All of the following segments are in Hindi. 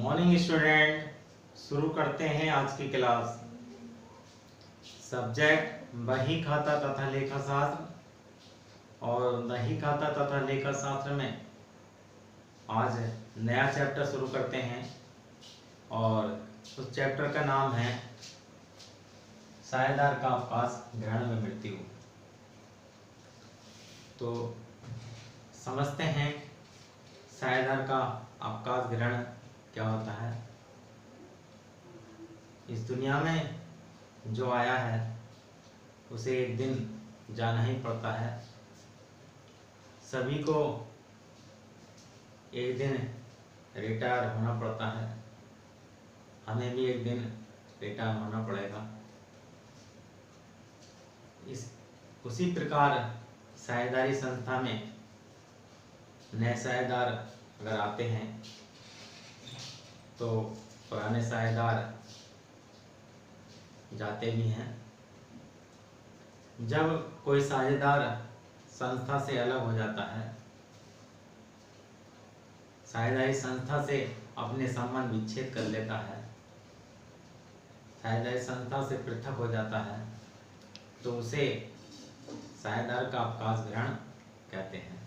मॉर्निंग स्टूडेंट, शुरू करते हैं आज की क्लास। सब्जेक्ट बही खाता तथा लेखा शास्त्र। और बही खाता तथा लेखा शास्त्र में आज नया चैप्टर शुरू करते हैं और उस चैप्टर का नाम है साझेदार का अवकाश ग्रहण में मृत्यु। तो समझते हैं साझेदार का अवकाश ग्रहण क्या होता है। इस दुनिया में जो आया है उसे एक दिन जाना ही पड़ता है। सभी को एक दिन रिटायर होना पड़ता है। हमें भी एक दिन रिटायर होना पड़ेगा। उसी प्रकार साझेदारी संस्था में नए साझेदार अगर आते हैं तो पुराने साझेदार जाते भी हैं। जब कोई साझेदार संस्था से अलग हो जाता है, साझेदारी संस्था से अपने संबंध विच्छेद कर लेता है, साझेदारी संस्था से पृथक हो जाता है, तो उसे साझेदार का अवकाश ग्रहण कहते हैं।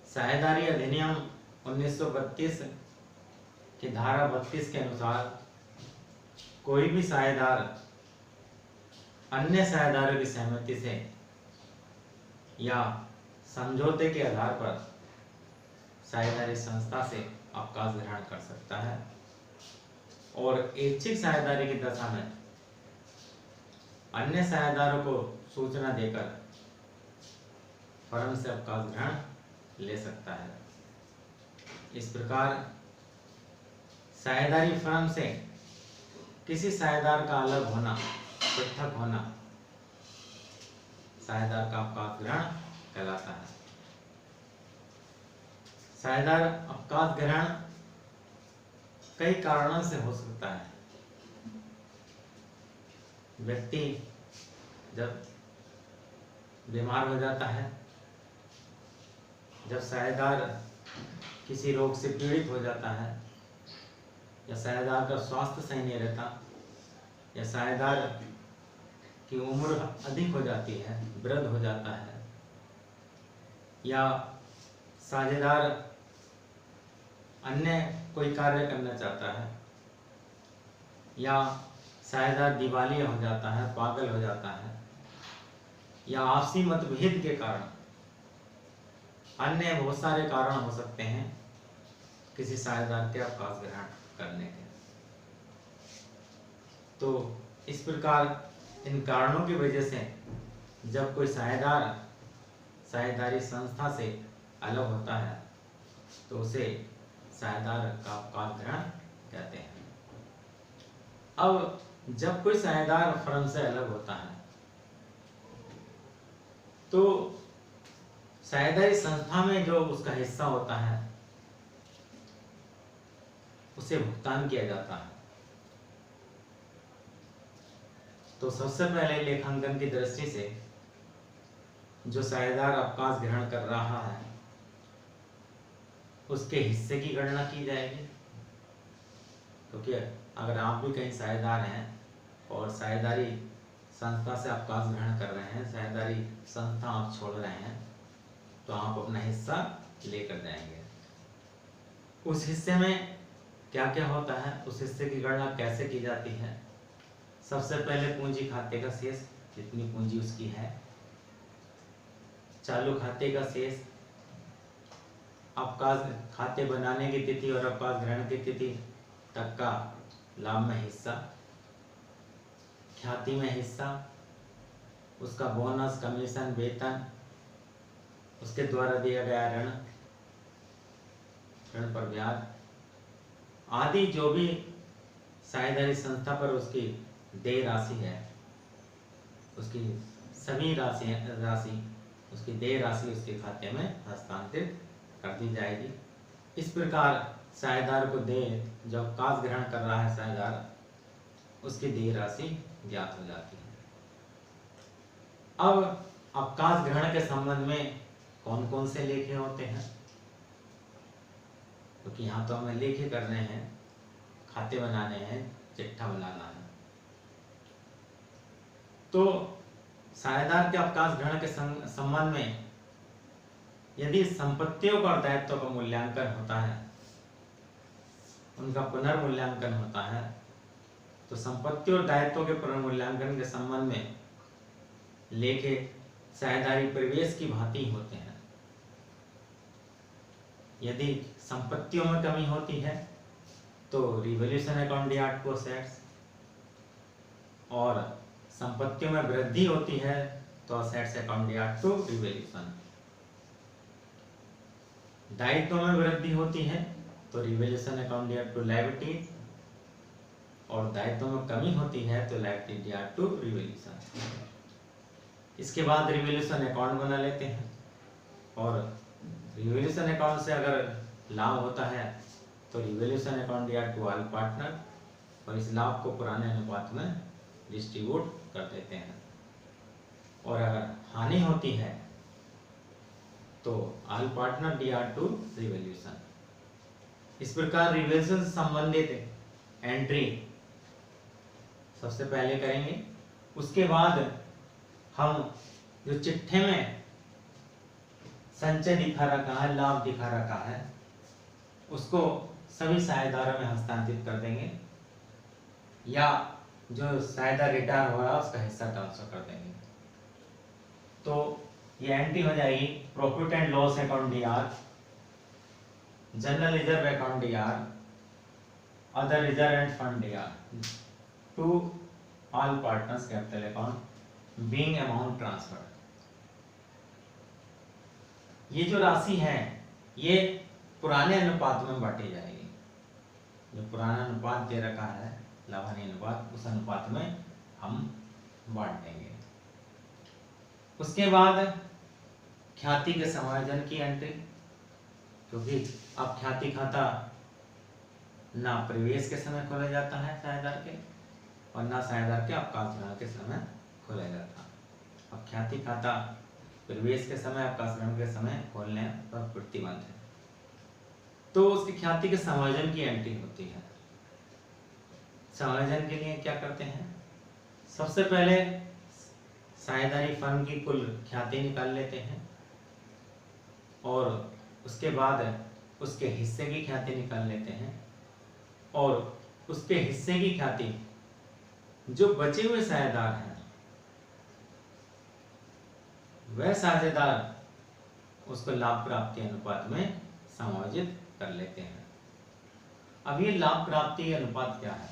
साझेदारी अधिनियम 1932 की धारा 32 के अनुसार कोई भी साझेदार अन्य साझेदारों की सहमति से या समझौते के आधार पर साझेदारी संस्था से अवकाश ग्रहण कर सकता है और ऐच्छिक साझेदारी की दशा में अन्य साझेदारों को सूचना देकर फर्म से अवकाश ग्रहण ले सकता है। इस प्रकार साझेदारी फर्म से किसी साझेदार का अलग होना, पृथक होना साझेदार का अवकाश ग्रहण कहलाता है। साझेदार अवकाश ग्रहण कई कारणों से हो सकता है। व्यक्ति जब बीमार हो जाता है, जब साझेदार किसी रोग से पीड़ित हो जाता है, या साझेदार का स्वास्थ्य सही नहीं रहता, या साझेदार की उम्र अधिक हो जाती है, वृद्ध हो जाता है, या साझेदार अन्य कोई कार्य करना चाहता है, या साझेदार दिवालिया हो जाता है, पागल हो जाता है, या आपसी मतभेद के कारण, अन्य बहुत सारे कारण हो सकते हैं किसी साझेदार के अवकाश ग्रहण करने के। तो इस प्रकार इन कारणों की वजह से जब कोई साझेदार साझेदारी संस्था से अलग होता है तो उसे साझेदार का अवकाश ग्रहण कहते हैं। अब जब कोई साझेदार फर्म से अलग होता है तो साझेदारी संस्था में जो उसका हिस्सा होता है उसे भुगतान किया जाता है। तो सबसे पहले लेखांकन की दृष्टि से जो साझेदार अवकाश ग्रहण कर रहा है उसके हिस्से की गणना की जाएगी। क्योंकि अगर आप भी कहीं साझेदार हैं और साझेदारी संस्था से अवकाश ग्रहण कर रहे हैं, साझेदारी संस्था आप छोड़ रहे हैं, तो आप अपना हिस्सा लेकर जाएंगे। उस हिस्से में क्या क्या होता है, उस हिस्से की गणना कैसे की जाती है। सबसे पहले पूंजी खाते का शेष, जितनी पूंजी उसकी है, चालू खाते का शेष, अवकाश खाते बनाने की तिथि और अवकाश ग्रहण की तिथि तक का लाभ में हिस्सा, ख्याति में हिस्सा, उसका बोनस, कमीशन, वेतन, उसके द्वारा दिया गया ऋण, ऋण पर ब्याज आदि जो भी साझेदारी संस्था पर उसकी देय राशि है, उसकी सभी राशि उसकी देय राशि उसके खाते में हस्तांतरित कर दी जाएगी। इस प्रकार साझेदार को देय, जब अवकाश ग्रहण कर रहा है साझेदार, उसकी देय राशि ज्ञात हो जाती है। अब अवकाश ग्रहण के संबंध में कौन कौन से लेखे होते हैं, क्योंकि क्योंकि यहाँ तो हमें लेखे करने हैं, खाते बनाने हैं, चिट्ठा बनाना है। तो साझेदार के अवकाश ग्रहण के संबंध में यदि संपत्तियों का और दायित्व का मूल्यांकन होता है, उनका पुनर्मूल्यांकन होता है, तो संपत्ति और दायित्वों के पुनर्मूल्यांकन के संबंध में लेखे साझेदारी परिवेश की भांति होते हैं। यदि संपत्तियों में कमी होती है तो रिवॉल्यूशन अकाउंट डियार्ट टू असेट्स, और संपत्तियों में वृद्धि होती है तो असेट्स अकाउंट डियार्ट टू रिवॉल्यूशन। दायित्वों में वृद्धि होती है तो रिवॉल्यूशन अकाउंट डियार्ट टू लायबिलिटीज, और दायित्वों में कमी होती है तो लायबिलिटी डियार्ट टू रिवॉल्यूशन। इसके बाद रिवॉल्यूशन अकाउंट बना लेते हैं, और रिवॉल्यूशन अकाउंट से अगर लाभ होता है तो रिवॉल्यूशन अकाउंट डियार्ट टू ऑल पार्टनर, और इस लाभ को पुराने अनुपात में डिस्ट्रीब्यूट कर देते हैं। और अगर हानि होती है तो ऑल पार्टनर डियार्ट टू रिवॉल्यूशन। इस प्रकार रिवॉल्यूशन से संबंधित एंट्री सबसे पहले करेंगे। उसके बाद हम जो चिट्ठे में संचय दिखा रखा है, लाभ दिखा रखा है, उसको सभी साझेदारों में हस्तांतरित कर देंगे, या जो साझेदार रिटायर हो रहा है उसका हिस्सा ट्रांसफर कर देंगे। तो ये एंट्री हो जाएगी profit and loss account DR, general reserve account DR, other reserve and fund DR to all partners capital account being amount transfer. ये जो राशि है ये पुराने अनुपात में बांटी जाएगी। जो पुराना अनुपात दे रखा है लाभ-हानि अनुपात, उस अनुपात में हम बांट देंगे। उसके बाद ख्याति के समायोजन की एंट्री, क्योंकि अब ख्याति खाता ना प्रवेश के समय खोला जाता है साझेदार के, और ना साझेदार के अवकाश ग्रहण के समय खोला जाता। अब ख्याति खाता प्रवेश के समय, अवकाश ग्रहण के समय खोलने पर प्रतिबंध है, तो उसकी ख्याति के समायोजन की एंट्री होती है। समायोजन के लिए क्या करते हैं, सबसे पहले साझेदारी फर्म की कुल ख्याति निकाल लेते हैं, और उसके बाद उसके हिस्से की ख्याति निकाल लेते हैं, और उसके हिस्से की ख्याति जो बचे हुए साझेदार हैं वह साझेदार उसको लाभ प्राप्ति अनुपात में समायोजित कर लेते हैं। अब ये लाभ प्राप्ति अनुपात क्या है,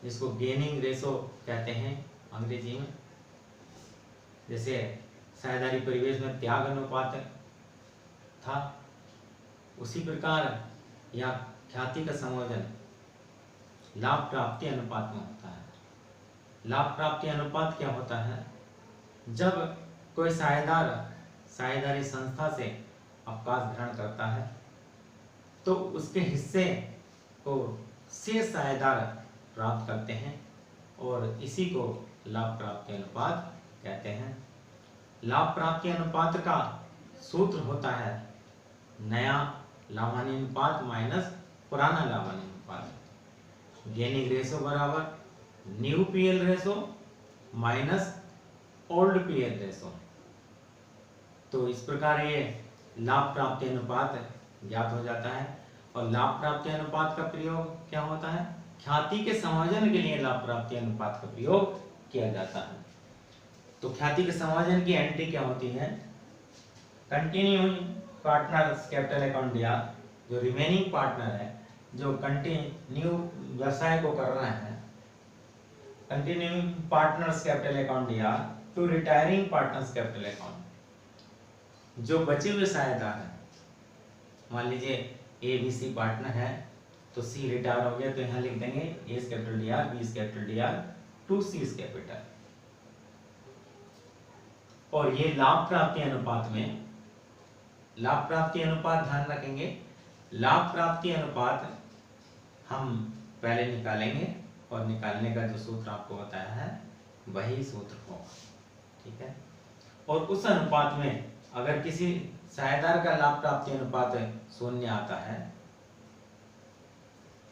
जिसको गेनिंग रेशो कहते हैं अंग्रेजी में। जैसे साझेदारी परिवेश में त्याग अनुपात था, उसी प्रकार यह ख्याति का समायोजन लाभ प्राप्ति अनुपात में होता है। लाभ प्राप्ति अनुपात क्या होता है, जब कोई साझेदार साझेदारी संस्था से अवकाश ग्रहण करता है तो उसके हिस्से को शेष साझेदार प्राप्त करते हैं, और इसी को लाभ प्राप्ति अनुपात कहते हैं। लाभ प्राप्ति अनुपात का सूत्र होता है नया लाभ-हानि अनुपात माइनस पुराना लाभ-हानि अनुपात। गेनिंग रेशो बराबर new PL ratio minus old PL ratio. तो इस प्रकार ये लाभ प्राप्ति अनुपात ज्ञात हो जाता है। और लाभ प्राप्ति अनुपात का प्रयोग क्या होता है, ख्याति के समायोजन के लिए लाभ प्राप्ति अनुपात का प्रयोग किया जाता है। तो ख्याति के समायोजन की एंट्री क्या होती है, continuing partners capital account DR, जो रिमेनिंग पार्टनर है जो कंटिन्यू व्यवसाय को कर रहे हैं, continuing partners capital account DR to retiring partners capital account. जो बचे हुए साझेदार हैं, मान लीजिए ए बी सी पार्टनर है, तो सी रिटायर हो गया तो यहाँ लिख देंगे A capital DR, B capital DR to C capital. और ये लाभ प्राप्ति अनुपात में, लाभ प्राप्ति अनुपात ध्यान रखेंगे, लाभ प्राप्ति अनुपात हम पहले निकालेंगे, और निकालने का जो सूत्र आपको बताया है वही सूत्र होगा, ठीक है। और उस अनुपात में अगर किसी साझेदार का लाभ प्राप्ति अनुपात 0 आता है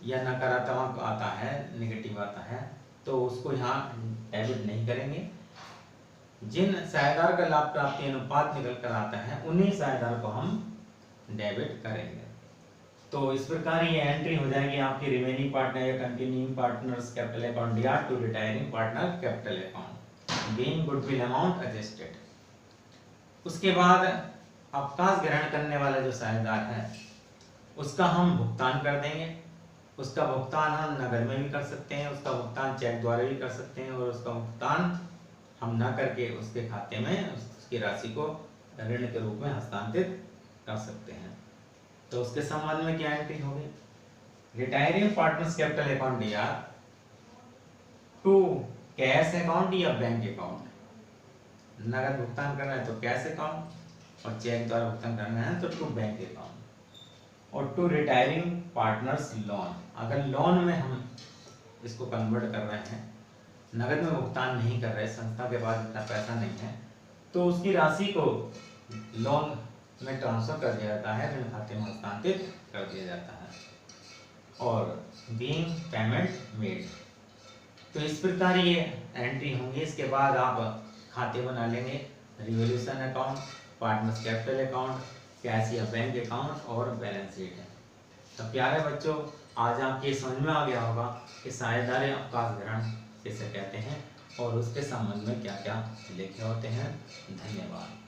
या नकारात्मक आता है, नेगेटिव आता है, तो उसको यहाँ डेबिट नहीं करेंगे। जिन साझेदार का लाभ प्राप्ति अनुपात निकल कर आता है उन्हीं साझेदार को हम डेबिट करेंगे। तो इस प्रकार ये एंट्री हो जाएगी आपकी रिमेनिंग पार्टनर या कंटिन्यूइंग पार्टनर्स कैपिटल अकाउंट या to retiring partner capital account being goodwill amount adjusted. उसके बाद अवकाश ग्रहण करने वाला जो साझेदार है उसका हम भुगतान कर देंगे। उसका भुगतान हम नगद में भी कर सकते हैं, उसका भुगतान चेक द्वारा भी कर सकते हैं, और उसका भुगतान हम न करके उसके खाते में उसकी राशि को ऋण के रूप में हस्तांतरित कर सकते हैं। तो उसके संबंध में क्या एंट्री होगी? रिटायरिंग पार्टनर्स कैपिटल अकाउंट या टू कैश अकाउंट या बैंक अकाउंट। नगद भुगतान करना है तो कैश अकाउंट, और चेक द्वारा भुगतान करना है तो टू बैंक अकाउंट। और टू रिटायरिंग पार्टनर्स लोन, अगर लोन में हम इसको कन्वर्ट कर रहे हैं, नगद में भुगतान नहीं कर रहे, संस्था के पास इतना पैसा नहीं है, तो उसकी राशि को लोन में ट्रांसफर कर दिया जाता है, ऋण खाते में हस्तांतरित कर दिया जाता है। और बीइंग पेमेंट मेड, तो इस प्रकार ये एंट्री होंगी। इसके बाद आप खाते बना लेंगे, revolution account, partners capital account, cash या बैंक अकाउंट और बैलेंस शीट है। तो प्यारे बच्चों, आज आपके समझ में आ गया होगा कि साझेदारी अवकाश ग्रहण किसे कहते हैं और उसके संबंध में क्या क्या लिखे होते हैं। धन्यवाद।